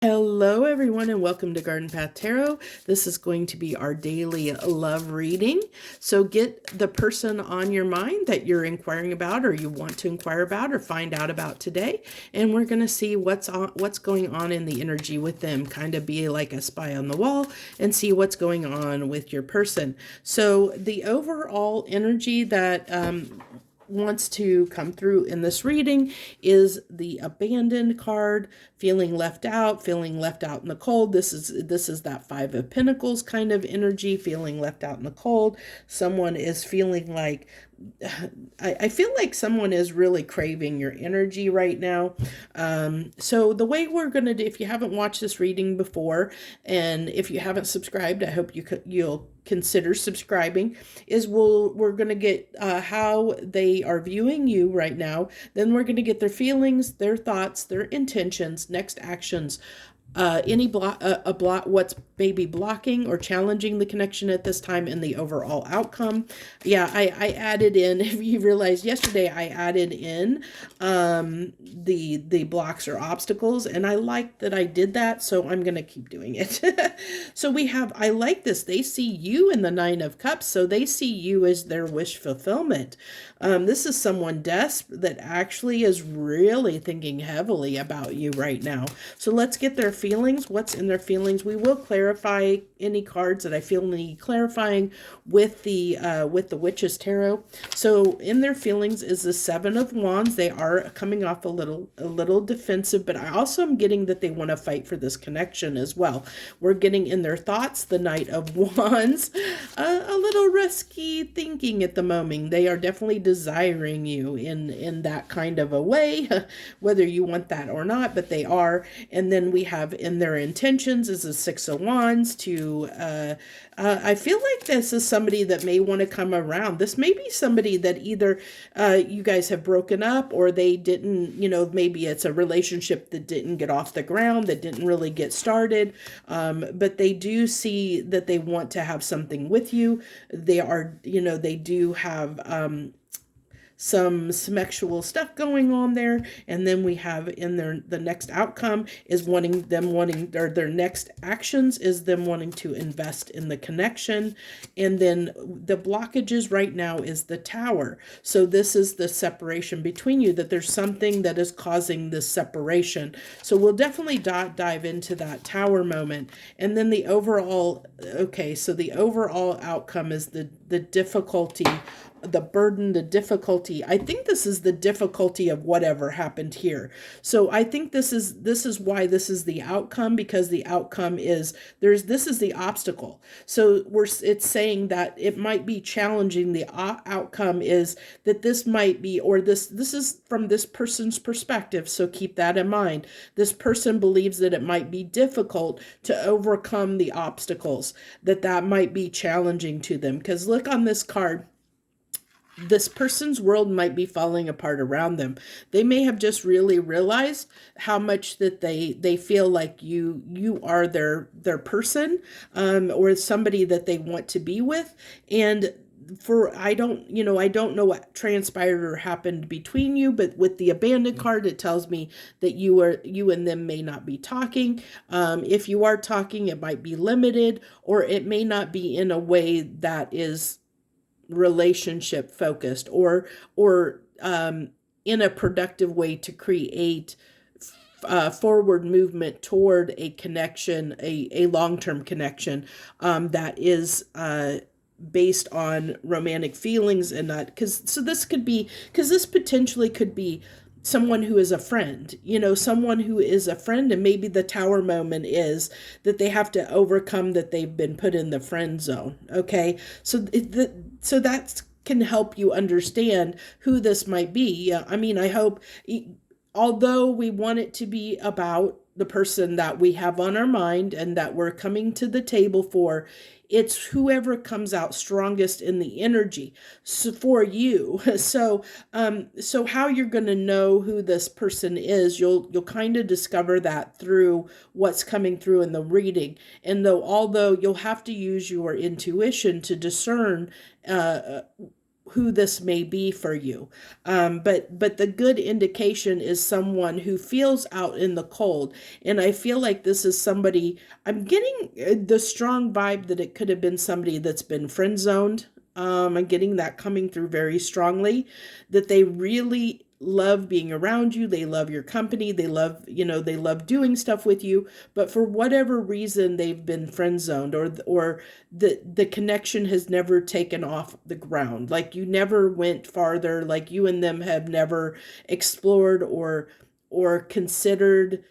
Hello, everyone, and welcome to Garden Path Tarot. This is going to be our daily love reading. So get the person on your mind that you're inquiring about, or you want to inquire about, or find out about today, and we're going to see what's going on in the energy with them. Kind of be like a spy on the wall and see what's going on with your person. So the overall energy that wants to come through in this reading is the abandoned card, feeling left out in the cold. This is that Five of Pentacles kind of energy, feeling left out in the cold. Someone is feeling like I feel like someone is really craving your energy right now. So the way we're going to do, if you haven't watched this reading before, and if you haven't subscribed, I hope you'll consider subscribing, is we're going to get how they are viewing you right now. Then we're going to get their feelings, their thoughts, their intentions, next actions, any what's maybe blocking or challenging the connection at this time, and the overall outcome. Yeah, I added in, if you realized yesterday, I added in the blocks or obstacles, and I like that I did that, so I'm gonna keep doing it. So we have, I like this, they see you in the Nine of Cups, so they see you as their wish fulfillment. This is someone that actually is really thinking heavily about you right now. So let's get their feelings. What's in their feelings? We will clarify any cards that I feel need clarifying with the Witch's Tarot. So in their feelings is the Seven of Wands. They are coming off a little defensive, but I also am getting that they want to fight for this connection as well. We're getting in their thoughts the Knight of Wands, a little risky thinking at the moment. They are definitely desiring you in that kind of a way, whether you want that or not, but they are. And then we have in their intentions is the Six of Wands to I feel like this is somebody that may want to come around. This may be somebody that either you guys have broken up, or they didn't, maybe it's a relationship that didn't get off the ground, that didn't really get started. But they do see that they want to have something with you. They are, they do have some sexual stuff going on there. And then we have in the next outcome is or their next actions is them wanting to invest in the connection. And then the blockages right now is the Tower. So this is the separation between you, that there's something that is causing this separation. So we'll definitely dive into that Tower moment. And then the overall, so the overall outcome is the difficulty, the burden, the difficulty. I think this is the difficulty of whatever happened here. So I think this is why this is the outcome, because the outcome is this is the obstacle. So it's saying that it might be challenging. The outcome is that this might be, or this is from this person's perspective. So keep that in mind. This person believes that it might be difficult to overcome the obstacles, that might be challenging to them. Because look on this card, this person's world might be falling apart around them. They may have just really realized how much that they feel like you are their person, or somebody that they want to be with. And I don't know what transpired or happened between you, but with the abandoned card, it tells me that you and them may not be talking. If you are talking, it might be limited, or it may not be in a way that is relationship focused, or in a productive way to create forward movement toward a connection, a long-term connection that is based on romantic feelings, and not because this potentially could be someone who is a friend, someone who is a friend, and maybe the Tower moment is that they have to overcome that they've been put in the friend zone. Okay. So that can help you understand who this might be. I mean, I hope, although we want it to be about the person that we have on our mind and that we're coming to the table for, it's whoever comes out strongest in the energy for you. So how you're going to know who this person is, you'll kind of discover that through what's coming through in the reading. And although you'll have to use your intuition to discern who this may be for you. But the good indication is someone who feels out in the cold. And I feel like this is somebody, I'm getting the strong vibe that it could have been somebody that's been friend zoned. I'm getting that coming through very strongly, that they really love being around you. They love your company. They love, they love doing stuff with you. But for whatever reason, they've been friend zoned, or the connection has never taken off the ground. Like you never went farther. Like you and them have never explored or considered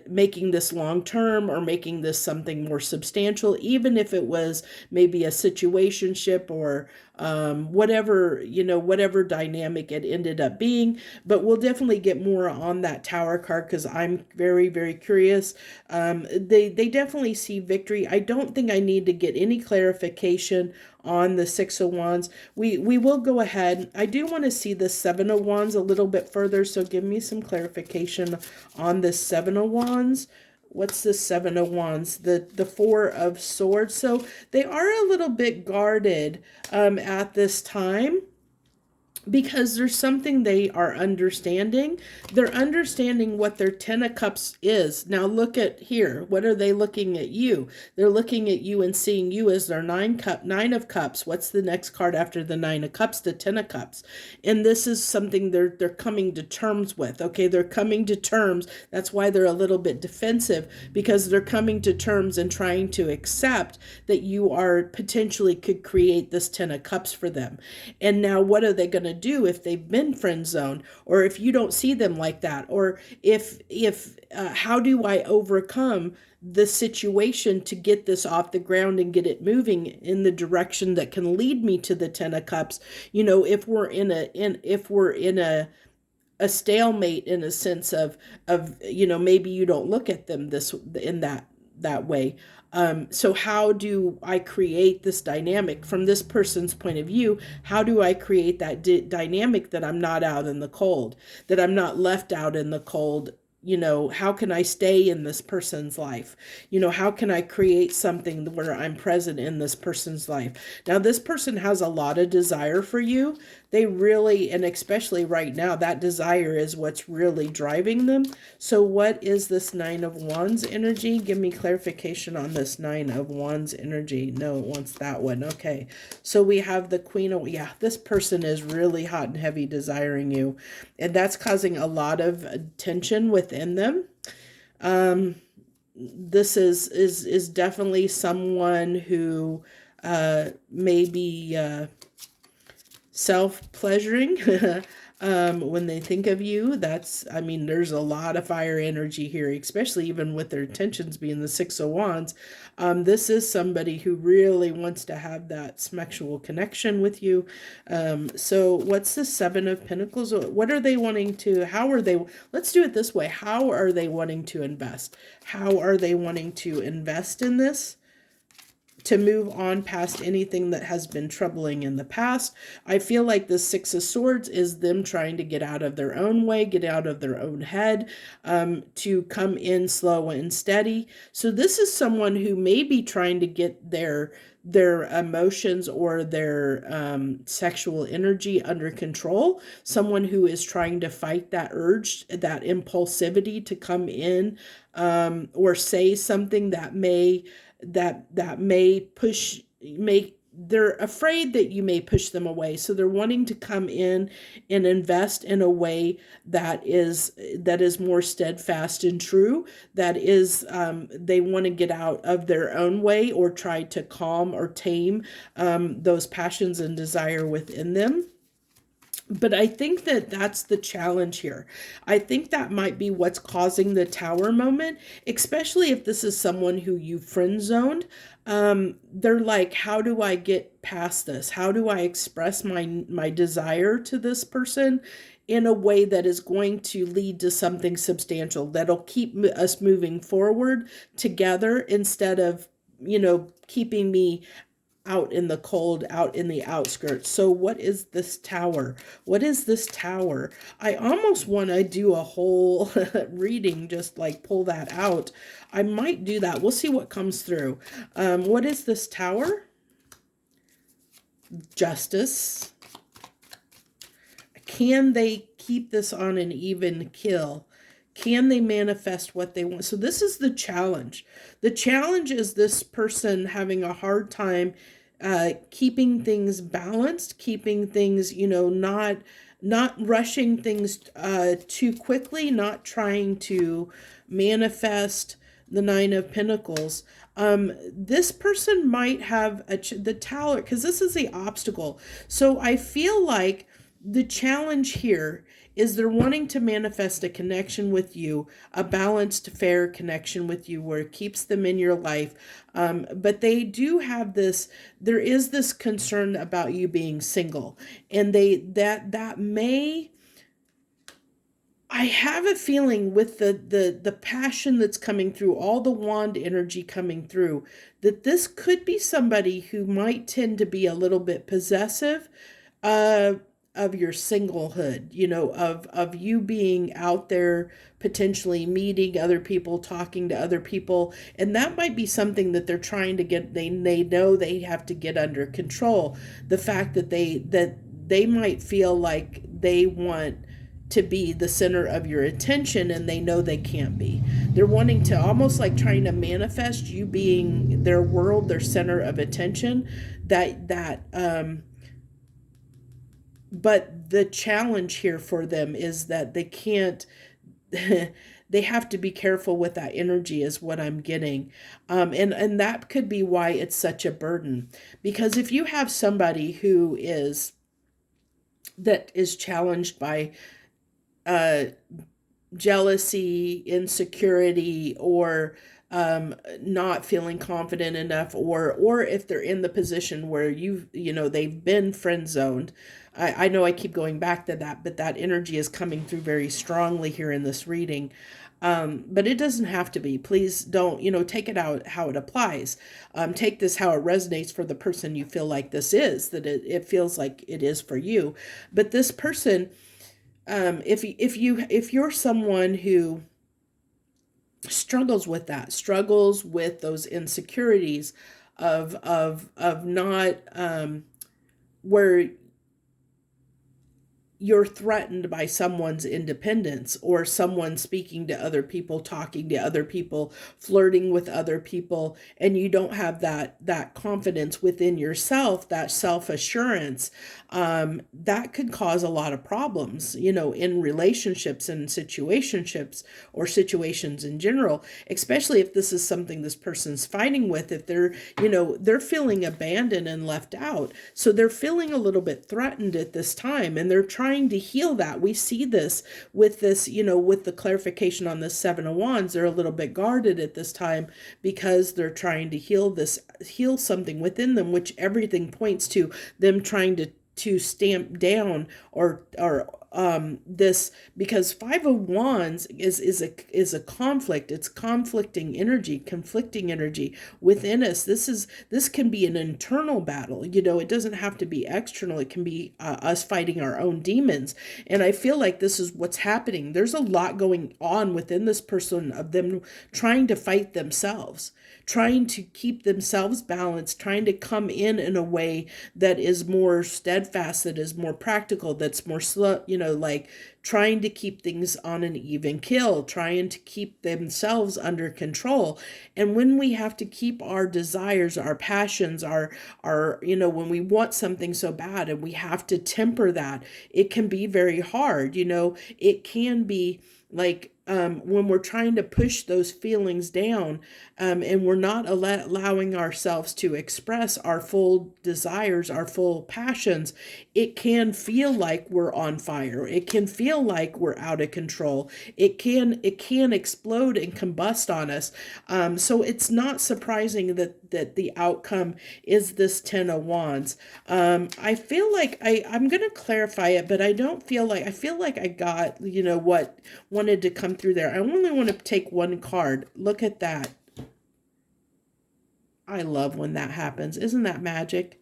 making this long term, or making this something more substantial, even if it was maybe a situationship, or whatever dynamic it ended up being. But we'll definitely get more on that Tower card, because I'm very, very curious. They definitely see victory. I don't think I need to get any clarification on the Six of Wands. We will go ahead. I do want to see the Seven of Wands a little bit further, so give me some clarification on the Seven of Wands. What's the Seven of Wands? The Four of Swords. So they are a little bit guarded at this time, because there's something they are understanding. They're understanding what their Ten of Cups is. Now look at here. What are they looking at you? They're looking at you and seeing you as their Nine of Cups. What's the next card after the Nine of Cups? The Ten of Cups. And this is something they're coming to terms with. Okay, they're coming to terms. That's why they're a little bit defensive, because they're coming to terms and trying to accept that you are potentially could create this Ten of Cups for them. And now what are they going to do if they've been friend zoned, or if you don't see them like that, or if how do I overcome the situation to get this off the ground and get it moving in the direction that can lead me to the Ten of Cups? If we're in a stalemate, in a sense of maybe you don't look at them in that way. So how do I create this dynamic from this person's point of view? How do I create that dynamic that I'm not out in the cold, that I'm not left out in the cold? How can I stay in this person's life? How can I create something where I'm present in this person's life? Now, this person has a lot of desire for you. They really, and especially right now, that desire is what's really driving them. So what is this Nine of Wands energy? Give me clarification on this Nine of Wands energy. No, it wants that one. Okay. So we have the Queen of, this person is really hot and heavy desiring you. And that's causing a lot of tension within them. This is definitely someone who may be self-pleasuring when they think of you. There's a lot of fire energy here, especially even with their intentions being the Six of Wands. This is somebody who really wants to have that sexual connection with you. So what's the Seven of Pentacles? What are they wanting to, let's do it this way. How are they wanting to invest? How are they wanting to invest in this? To move on past anything that has been troubling in the past. I feel like the Six of Swords is them trying to get out of their own way, get out of their own head, to come in slow and steady. So this is someone who may be trying to get their emotions or their sexual energy under control. Someone who is trying to fight that urge, that impulsivity to come in, or say something that may they're afraid that you may push them away. So they're wanting to come in and invest in a way that is more steadfast and true. That is, they want to get out of their own way, or try to calm or tame those passions and desire within them. But I think that that's the challenge here. I think that might be what's causing the Tower moment, especially if this is someone who you friend zoned. They're like, how do I get past this? How do I express my desire to this person in a way that is going to lead to something substantial, that'll keep us moving forward together, instead of, keeping me out in the cold, out in the outskirts. So what is this Tower? What is this Tower? I almost want to do a whole reading, just like pull that out. I might do that. We'll see what comes through. What is this Tower? Justice. Can they keep this on an even kill? Can they manifest what they want? So this is the challenge. The challenge is this person having a hard time keeping things balanced, keeping things, not rushing things too quickly, not trying to manifest the Nine of Pentacles. This person might have the Tower, because this is the obstacle. So I feel like the challenge here is they're wanting to manifest a connection with you, a balanced, fair connection with you where it keeps them in your life. But they do have this, there is this concern about you being single. And that may, I have a feeling with the passion that's coming through, all the wand energy coming through, that this could be somebody who might tend to be a little bit possessive of your singlehood, of you being out there potentially meeting other people, talking to other people. And that might be something that they're trying to get, they know they have to get under control. The fact that they might feel like they want to be the center of your attention and they know they can't be. They're wanting to almost like trying to manifest you being their world, their center of attention. But the challenge here for them is that they can't, they have to be careful with that energy is what I'm getting. And that could be why it's such a burden. Because if you have somebody that is challenged by jealousy, insecurity, or not feeling confident enough, or if they're in the position where they've been friend zoned. I know I keep going back to that, but that energy is coming through very strongly here in this reading. But it doesn't have to be. Please don't, take it out how it applies. Take this how it resonates for the person you feel like this is, that it feels like it is for you. But this person, if you're someone who struggles with that, struggles with those insecurities of not where you're threatened by someone's independence, or someone speaking to other people, talking to other people, flirting with other people, and you don't have that confidence within yourself, that self-assurance, that could cause a lot of problems, in relationships and situationships, or situations in general, especially if this is something this person's fighting with, if they're feeling abandoned and left out. So they're feeling a little bit threatened at this time, and they're trying to heal that. We see this, with the clarification on the Seven of Wands. They're a little bit guarded at this time because they're trying to heal something within them, which everything points to them trying to stamp down or this, because Five of Wands is a conflict. It's conflicting energy within us. This can be an internal battle. It doesn't have to be external. It can be us fighting our own demons. And I feel like this is what's happening. There's a lot going on within this person, of them trying to fight themselves, trying to keep themselves balanced, trying to come in a way that is more steadfast, that is more practical, that's more slow, like trying to keep things on an even keel, trying to keep themselves under control. And when we have to keep our desires, our passions, our when we want something so bad and we have to temper that, it can be very hard. It can be like, when we're trying to push those feelings down, and we're not allowing ourselves to express our full desires, our full passions, it can feel like we're on fire. It can feel like we're out of control. It can explode and combust on us. So it's not surprising that the outcome is this Ten of Wands. I feel like I'm going to clarify it, but I feel like I got, what wanted to come through there. I only want to take one card. Look at that. I love when that happens. Isn't that magic?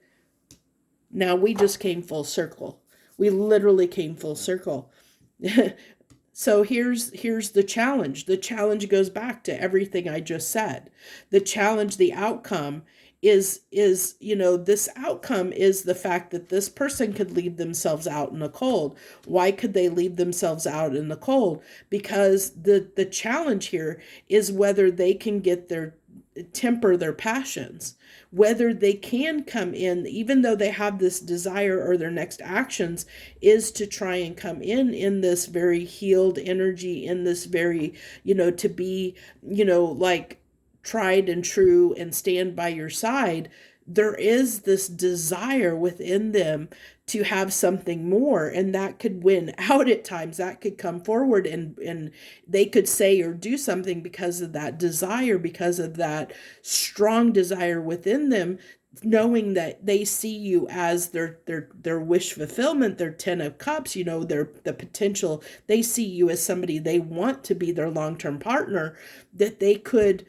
Now we just came full circle. We literally came full circle. So here's the challenge. The challenge goes back to everything I just said. The challenge, the outcome is, this outcome is the fact that this person could leave themselves out in the cold. Why could they leave themselves out in the cold? Because the challenge here is whether they can get their temper their passions, whether they can come in, even though they have this desire, or their next actions is to try and come in this very healed energy, in this very, to be, like tried and true and stand by your side. There is this desire within them to have something more, and that could win out at times. That could come forward, and they could say or do something because of that desire, because of that strong desire within them, knowing that they see you as their wish fulfillment, their 10 of cups, their the potential. They see you as somebody they want to be their long-term partner, that they could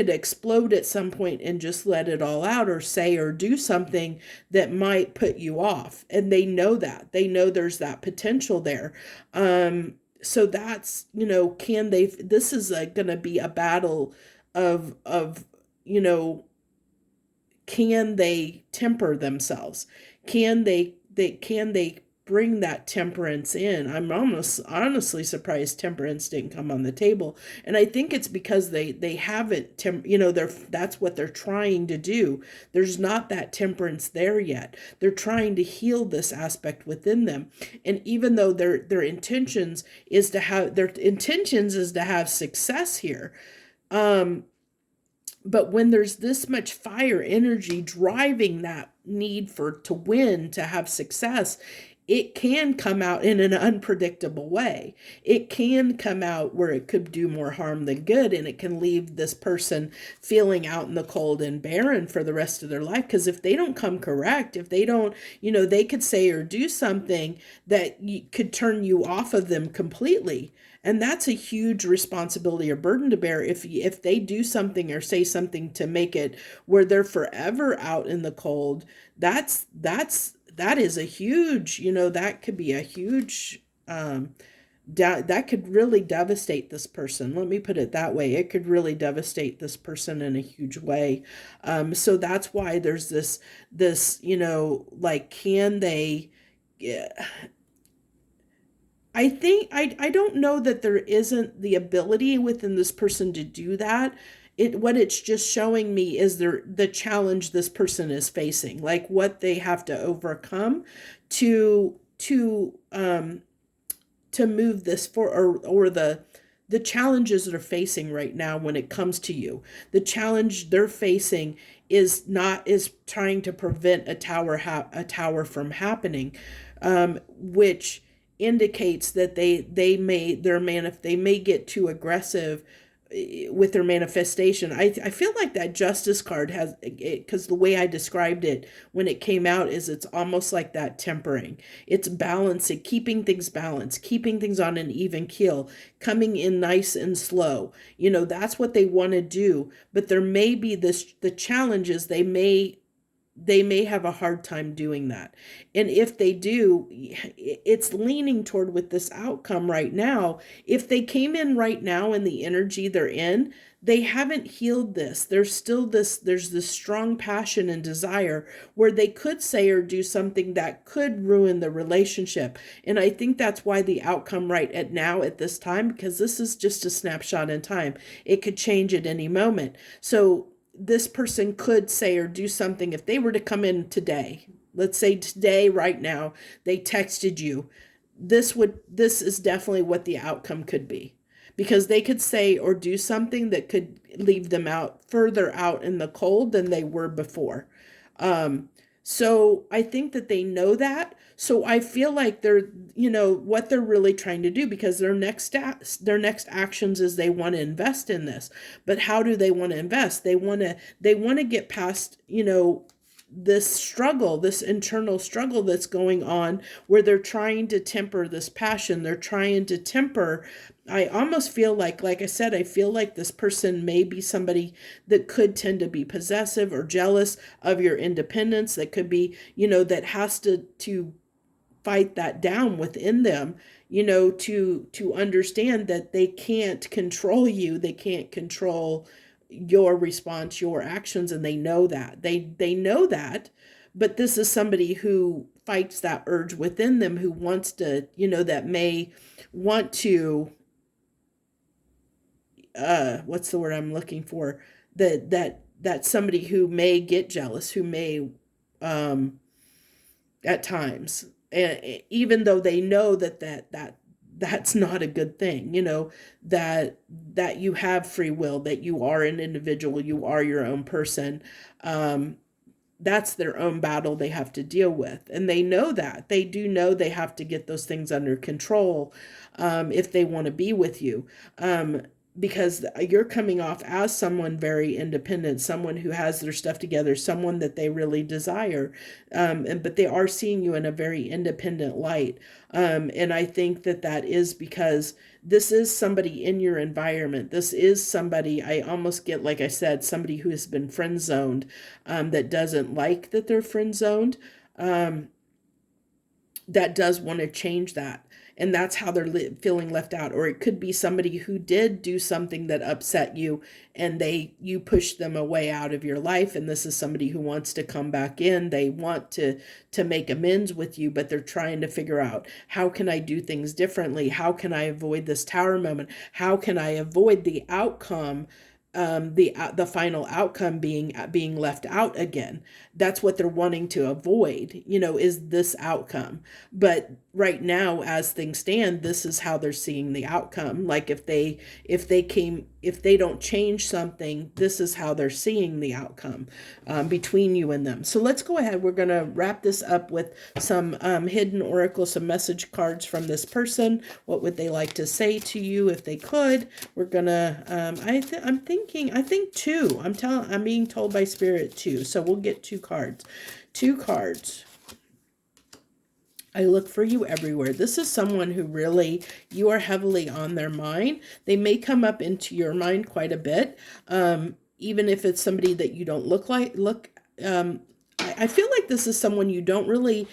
explode at some point and just let it all out, or say or do something that might put you off. And they know that. They know there's that potential there. So that's, can they, this is going to be a battle of, can they temper themselves? Can they bring that temperance in? I'm almost honestly surprised temperance didn't come on the table. And I think it's because they haven't that's what they're trying to do. There's not that temperance there yet. They're trying to heal this aspect within them. And even though their intentions is to have success here, but when there's this much fire energy driving that need to win, to have success, it can come out in an unpredictable way. It can come out where it could do more harm than good, and it can leave this person feeling out in the cold and barren for the rest of their life. Because if they don't come correct, if they don't, they could say or do something that could turn you off of them completely. And that's a huge responsibility or burden to bear if they do something or say something to make it where they're forever out in the cold. That is a huge, that could be a huge, that could really devastate this person. Let me put it that way. It could really devastate this person in a huge way. So that's why there's this, like, can they, yeah, I think I don't know that there isn't the ability within this person to do that. What it's just showing me is the challenge this person is facing, like what they have to overcome to move this for, or the challenges they're facing right now when it comes to you. The challenge they're facing is trying to prevent a tower from happening, which indicates that they may get too aggressive with their manifestation. I feel like that justice card has, because the way I described it when it came out is it's almost like that tempering. It's balancing, keeping things balanced, keeping things on an even keel, coming in nice and slow. That's what they want to do. But there may be the challenges, they may have a hard time doing that. And if they do, it's leaning toward, with this outcome right now, if they came in right now in the energy they're in, they haven't healed this. There's this strong passion and desire where they could say or do something that could ruin the relationship. And I think that's why the outcome right at now, at this time, because this is just a snapshot in time. It could change at any moment. So this person could say or do something. If they were to come in today, let's say today, right now, they texted you, this is definitely what the outcome could be, because they could say or do something that could leave them further out in the cold than they were before. So I think that they know that. So I feel like they're, what they're really trying to do, because their next actions is they want to invest in this. But how do they want to invest? They want to get past, this struggle, this internal struggle that's going on, where they're trying to temper this passion. They're trying to temper. I almost feel like I said, I feel like this person may be somebody that could tend to be possessive or jealous of your independence. That could be, that has to fight that down within them, to understand that they can't control you. They can't control your response, your actions, and they know that. They know that, but this is somebody who fights that urge within them, who wants to, that may want to, what's the word I'm looking for? That somebody who may get jealous, who may, um, at times, and even though they know that's not a good thing, that you have free will, that you are an individual, you are your own person. That's their own battle they have to deal with. And they know that. They do know they have to get those things under control, if they want to be with you. Because you're coming off as someone very independent, someone who has their stuff together, someone that they really desire. But they are seeing you in a very independent light. And I think that is because this is somebody in your environment. This is somebody, I almost get, like I said, somebody who has been friend zoned, that doesn't like that they're friend zoned, that does want to change that. And that's how they're feeling left out. Or it could be somebody who did do something that upset you, and you pushed them away out of your life. And this is somebody who wants to come back in. They want to make amends with you, but they're trying to figure out, how can I do things differently? How can I avoid this tower moment? How can I avoid the outcome, the final outcome being left out again? That's what they're wanting to avoid, is this outcome. But right now, as things stand, this is how they're seeing the outcome. Like if they don't change something, this is how they're seeing the outcome, between you and them. So let's go ahead. We're going to wrap this up with some, hidden oracle, some message cards from this person. What would they like to say to you if they could? We're going to, I think two. I'm being told by Spirit two. So we'll get two cards. Two cards. I look for you everywhere. This is someone who really, you are heavily on their mind. They may come up into your mind quite a bit. Even if it's somebody that you don't I feel like this is someone you don't really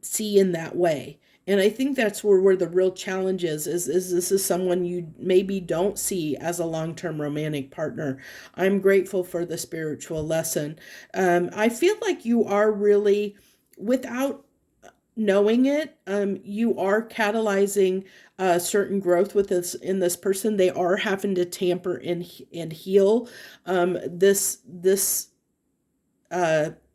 see in that way. And I think that's where the real challenge is this is someone you maybe don't see as a long-term romantic partner. I'm grateful for the spiritual lesson. I feel like you are really, without knowing it, you are catalyzing certain growth with this person. They are having to tamper and heal, this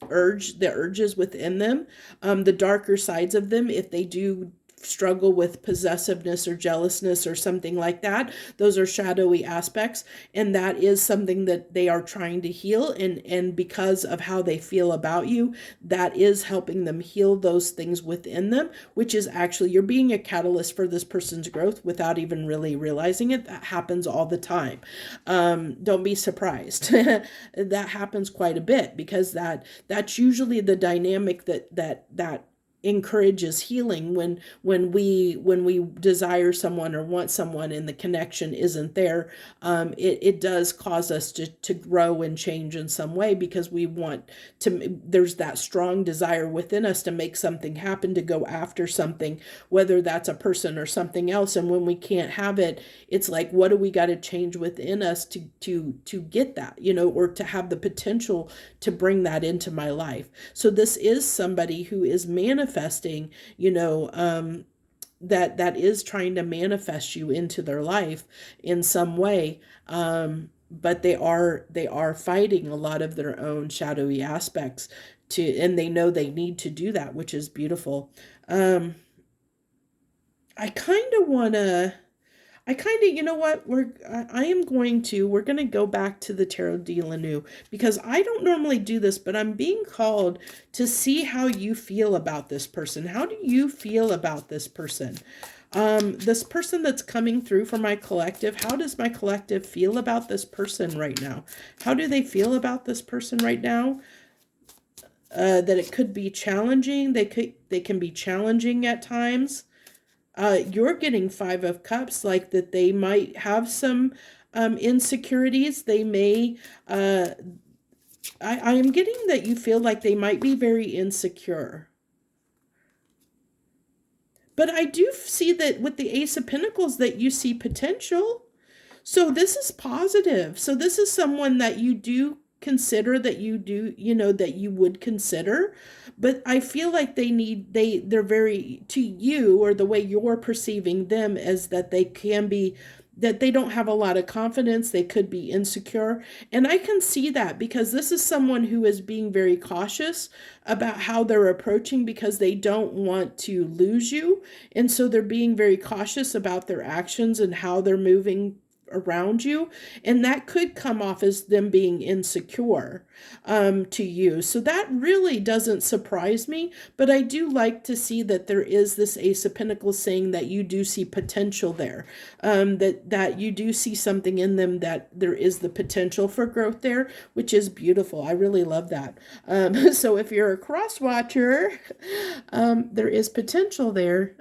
the urges within them, the darker sides of them. If they do struggle with possessiveness or jealousness or something like that, those are shadowy aspects, and that is something that they are trying to heal. And because of how they feel about you, that is helping them heal those things within them, which is actually, you're being a catalyst for this person's growth without even really realizing it. That happens all the time. Don't be surprised. That happens quite a bit, because that's usually the dynamic that encourages healing, when we desire someone or want someone and the connection isn't there. It does cause us to grow and change in some way, because we want to, there's that strong desire within us to make something happen, to go after something, whether that's a person or something else. And when we can't have it, it's like, what do we got to change within us to get that, or to have the potential to bring that into my life. So this is somebody who is manifesting, that is trying to manifest you into their life in some way. But they are fighting a lot of their own shadowy aspects and they know they need to do that, which is beautiful. I kind of want to, you know what, we're going to go back to the Tarot de la New, because I don't normally do this, but I'm being called to see how you feel about this person. How do you feel about this person? This person that's coming through for my collective, how does my collective feel about this person right now? How do they feel about this person right now? That it could be challenging. They can be challenging at times. You're getting Five of Cups, like that they might have some insecurities. They may, I am getting that you feel like they might be very insecure. But I do see that with the Ace of Pentacles that you see potential. So this is positive. So this is someone that you do consider, that you do, that you would consider, but I feel like they're very, to you, or the way you're perceiving them, as that they can be, that they don't have a lot of confidence, they could be insecure. And I can see that, because this is someone who is being very cautious about how they're approaching, because they don't want to lose you. And so they're being very cautious about their actions and how they're moving around you, and that could come off as them being insecure, to you. So that really doesn't surprise me, but I do like to see that there is this Ace of Pentacles saying that you do see potential there, that you do see something in them, that there is the potential for growth there, which is beautiful. I really love that. So if you're a cross watcher, there is potential there,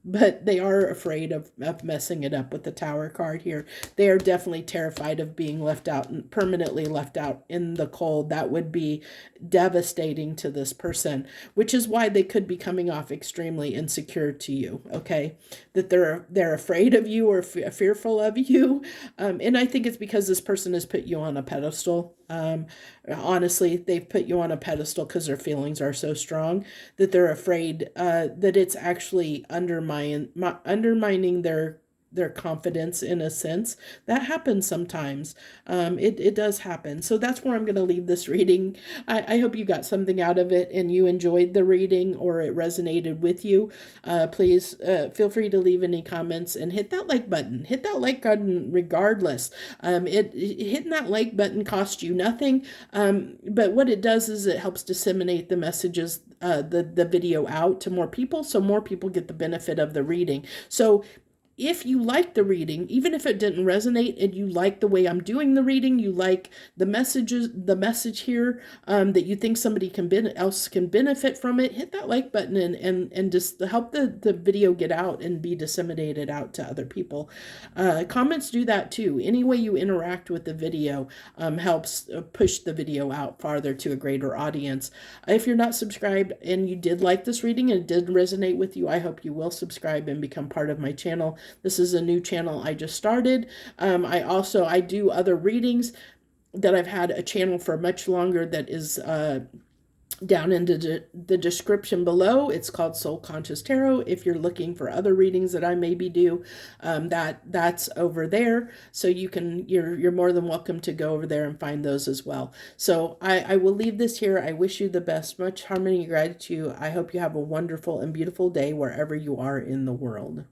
but they are afraid of messing it up with the Tower card here. They are definitely terrified of being left out, and permanently left out in the cold. That would be devastating to this person, which is why they could be coming off extremely insecure to you, okay? That they're afraid of you, or fearful of you. And I think it's because this person has put you on a pedestal. Honestly, they've put you on a pedestal because their feelings are so strong, that they're afraid that it's actually undermining their confidence, in a sense. That happens sometimes. It does happen. So that's where I'm going to leave this reading. I hope you got something out of it, and you enjoyed the reading, or it resonated with you. Please feel free to leave any comments, and hit that like button. Hit that like button regardless. Hitting that like button costs you nothing, but what it does is it helps disseminate the messages, the video out to more people, so more people get the benefit of the reading. So if you like the reading, even if it didn't resonate, and you like the way I'm doing the reading, you like the message here, that you think somebody else can benefit from it, hit that like button, and just help the video get out and be disseminated out to other people. Comments do that too. Any way you interact with the video helps push the video out farther to a greater audience. If you're not subscribed and you did like this reading and it did resonate with you, I hope you will subscribe and become part of my channel. This is a new channel I just started. I do other readings that I've had a channel for much longer, that is down into the description below. It's called Soul Conscious Tarot. If you're looking for other readings that I maybe do, that's over there. So you're more than welcome to go over there and find those as well. So I will leave this here. I wish you the best, much harmony and gratitude. I hope you have a wonderful and beautiful day wherever you are in the world.